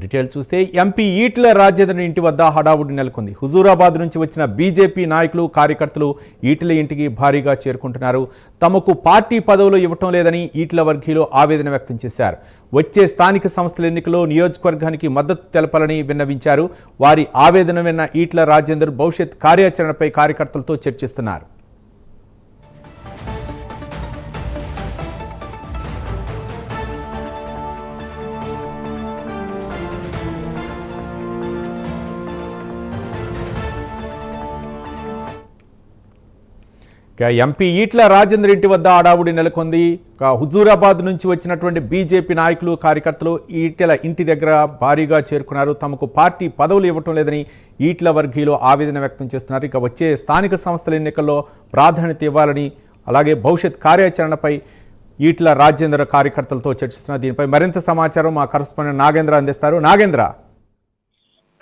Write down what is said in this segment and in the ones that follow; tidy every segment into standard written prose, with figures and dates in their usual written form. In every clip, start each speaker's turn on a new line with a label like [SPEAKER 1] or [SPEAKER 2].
[SPEAKER 1] Detail చూస్తే MP Etela Rajender ఇంటి వద్ద హడావుడి నెలకొంది. హుజూరాబాద్ నుంచి వచ్చిన బీజేపీ నాయకులు కార్యకర్తలు ఈటెల ఇంటికి భారీగా చేరుకుంటున్నారు. తమకు పార్టీ పదవులు ఇవ్వటం లేదని ఈటెల వర్గీయులు ఆవేదన వ్యక్తం చేశారు. వచ్చే స్థానిక సంస్థల ఎన్నికల్లో నియోజకవర్గానికి మద్దతు తెలపాలని విన్నవించారు. వారి ఆవేదన విన్న ఈటెల రాజేందర్ భవిష్యత్ కార్యాచరణపై కార్యకర్తలతో చర్చిస్తున్నారు. ఎంపీ ఈటెల రాజేందర్ ఇంటి వద్ద హడావుడి నెలకొంది. హుజూరాబాద్ నుంచి వచ్చినటువంటి బీజేపీ నాయకులు కార్యకర్తలు ఈటెల ఇంటి దగ్గర భారీగా చేరుకున్నారు. తమకు పార్టీ పదవులు ఇవ్వటం లేదని ఈటెల వర్గీయులు ఆవేదన వ్యక్తం చేస్తున్నారు. ఇక వచ్చే స్థానిక సంస్థల ఎన్నికల్లో ప్రాధాన్యత ఇవ్వాలని, అలాగే భవిష్యత్ కార్యాచరణపై ఈటెల రాజేందర్ కార్యకర్తలతో చర్చిస్తున్నారు. దీనిపై మరింత సమాచారం మా కరెస్పాండెంట్ నాగేంద్ర అందిస్తారు. నాగేంద్ర.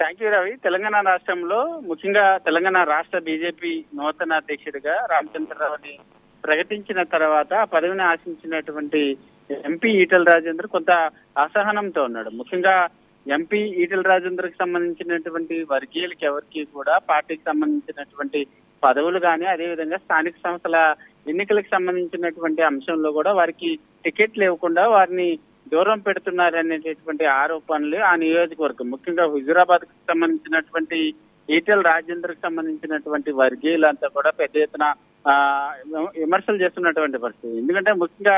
[SPEAKER 2] Thank you Ravi. తెలంగాణ రాష్ట్రంలో ముఖ్యంగా తెలంగాణ రాష్ట్ర బీజేపీ నూతన అధ్యక్షుడిగా రామచంద్రరావుని ప్రకటించిన తర్వాత పదవిని ఆశించినటువంటి ఎంపీ ఈటెల రాజేందర్ కొంత అసహనంతో ఉన్నాడు. ముఖ్యంగా ఎంపీ ఈటెల రాజేందర్కి సంబంధించినటువంటి వర్గీయులకి ఎవరికి కూడా పార్టీకి సంబంధించినటువంటి పదవులు కానీ, అదేవిధంగా స్థానిక సంస్థల ఎన్నికలకు సంబంధించినటువంటి అంశంలో కూడా వారికి టికెట్లు ఇవ్వకుండా వారిని దూరం పెడుతున్నారనేటటువంటి ఆరోపణలు ఆ నియోజకవర్గం, ముఖ్యంగా హుజూరాబాద్ కు సంబంధించినటువంటి ఈటెల రాజేందర్ కి సంబంధించినటువంటి వర్గీయులంతా కూడా పెద్ద ఎత్తున విమర్శలు చేస్తున్నటువంటి పరిస్థితి. ఎందుకంటే ముఖ్యంగా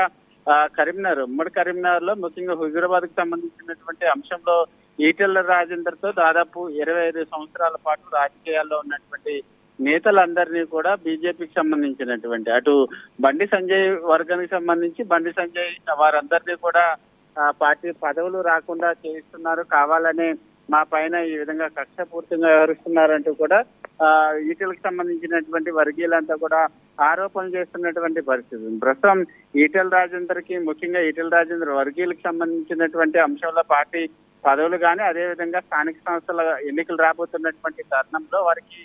[SPEAKER 2] కరీంనగర్, ఉమ్మడి కరీంనగర్ లో ముఖ్యంగా హుజూరాబాద్ కు సంబంధించినటువంటి అంశంలో ఈటెల రాజేందర్ తో దాదాపు 25 సంవత్సరాల పాటు రాజకీయాల్లో ఉన్నటువంటి నేతలందరినీ కూడా బీజేపీకి సంబంధించినటువంటి అటు బండి సంజయ్ వర్గానికి సంబంధించి బండి సంజయ్ వారందరినీ కూడా పార్టీ పదవులు రాకుండా చేయిస్తున్నారు, కావాలనే మా పైన ఈ విధంగా కక్షపూర్తిగా వ్యవహరిస్తున్నారంటూ కూడా ఈటెలకు సంబంధించినటువంటి వర్గీయులంతా కూడా ఆరోపణలు చేస్తున్నటువంటి పరిస్థితి. ప్రస్తుతం ఈటెల రాజేందర్ కి, ముఖ్యంగా ఈటెల రాజేందర్ వర్గీయులకు సంబంధించినటువంటి అంశంలో పార్టీ పదవులు కానీ, అదేవిధంగా స్థానిక సంస్థల ఎన్నికలు రాబోతున్నటువంటి తరుణంలో వారికి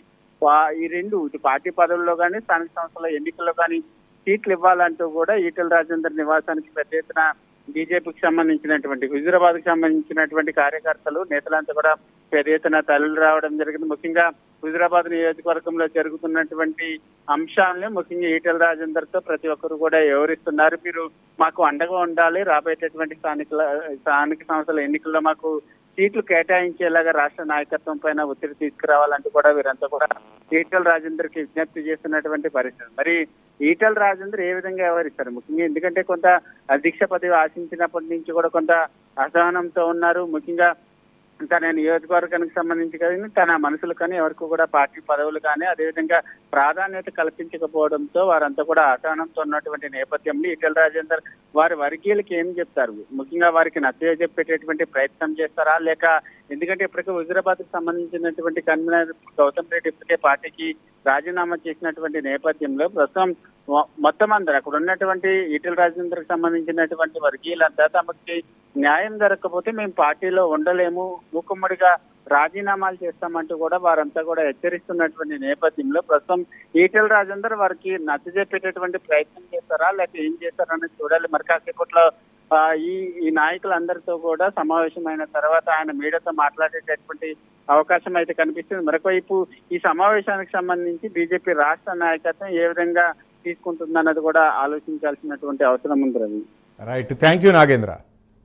[SPEAKER 2] ఈ రెండు, ఇటు పార్టీ పదవుల్లో కానీ స్థానిక సంస్థల ఎన్నికల్లో కానీ సీట్లు ఇవ్వాలంటూ కూడా ఈటెల రాజేందర్ నివాసానికి పెద్ద ఎత్తున బీజేపీకి సంబంధించినటువంటి, హుజూరాబాద్ కి సంబంధించినటువంటి కార్యకర్తలు నేతలంతా కూడా పెద్ద ఎత్తున తరలి రావడం జరిగింది. ముఖ్యంగా హుజూరాబాద్ నియోజకవర్గంలో జరుగుతున్నటువంటి అంశాలని ముఖ్యంగా ఈటెల రాజేందర్ తో ప్రతి ఒక్కరు కూడా వివరిస్తున్నారు. మీరు మాకు అండగా ఉండాలి, రాబోయేటటువంటి స్థానిక సంస్థల ఎన్నికల్లో మాకు సీట్లు కేటాయించేలాగా రాష్ట్ర నాయకత్వం పైన ఒత్తిడి తీసుకురావాలంటూ కూడా వీరంతా కూడా ఈటెల రాజేందర్ కి విజ్ఞప్తి చేస్తున్నటువంటి పరిస్థితి. మరి ఈటెల రాజేందర్ ఏ విధంగా వ్యవహరిస్తారు? ముఖ్యంగా ఎందుకంటే కొంత అధ్యక్ష పదవి ఆశించినప్పటి నుంచి కూడా కొంత అసహనంతో ఉన్నారు. ముఖ్యంగా తన నియోజకవర్గానికి సంబంధించి కానీ తన మనసులు కానీ ఎవరికి కూడా పార్టీ పదవులు కానీ అదేవిధంగా ప్రాధాన్యత కల్పించకపోవడంతో వారంతా కూడా అసహనంతో ఉన్నటువంటి నేపథ్యంలో ఈటెల రాజేందర్ వారి వర్గీయులకి ఏం చెప్తారు? ముఖ్యంగా వారికి నచ్చజెప్పేటటువంటి ప్రయత్నం చేస్తారా, లేక ఎందుకంటే ఇప్పటికే హుజూరాబాద్ కు సంబంధించినటువంటి కన్వీనర్ గౌతమ్ రెడ్డి ఇప్పటికే పార్టీకి రాజీనామా చేసినటువంటి నేపథ్యంలో ప్రస్తుతం మొత్తం అందరూ అక్కడ ఉన్నటువంటి ఈటెల రాజేందర్ కి సంబంధించినటువంటి వర్గీయులంతా తమకి న్యాయం జరగకపోతే మేము పార్టీలో ఉండలేము, మూకుమ్మడిగా రాజీనామాలు చేస్తామంటూ కూడా వారంతా కూడా హెచ్చరిస్తున్నటువంటి నేపథ్యంలో ప్రస్తుతం ఈటెల రాజేందర్ వారికి నచ్చజెప్పేటటువంటి ప్రయత్నం చేస్తారా, లేక ఏం చేస్తారనేది చూడాలి. మరి కాసేపట్లో ఈ నాయకులందరితో కూడా సమావేశమైన తర్వాత ఆయన మీడియాతో మాట్లాడేటటువంటి అవకాశం అయితే కనిపిస్తుంది. మరొకవైపు ఈ సమావేశానికి సంబంధించి బీజేపీ రాష్ట్ర నాయకత్వం ఏ విధంగా తీసుకుంటుందన్నది కూడా ఆలోచించాల్సినటువంటి అవసరం ఉంది Ravi.
[SPEAKER 1] Right, thank you Nagendra.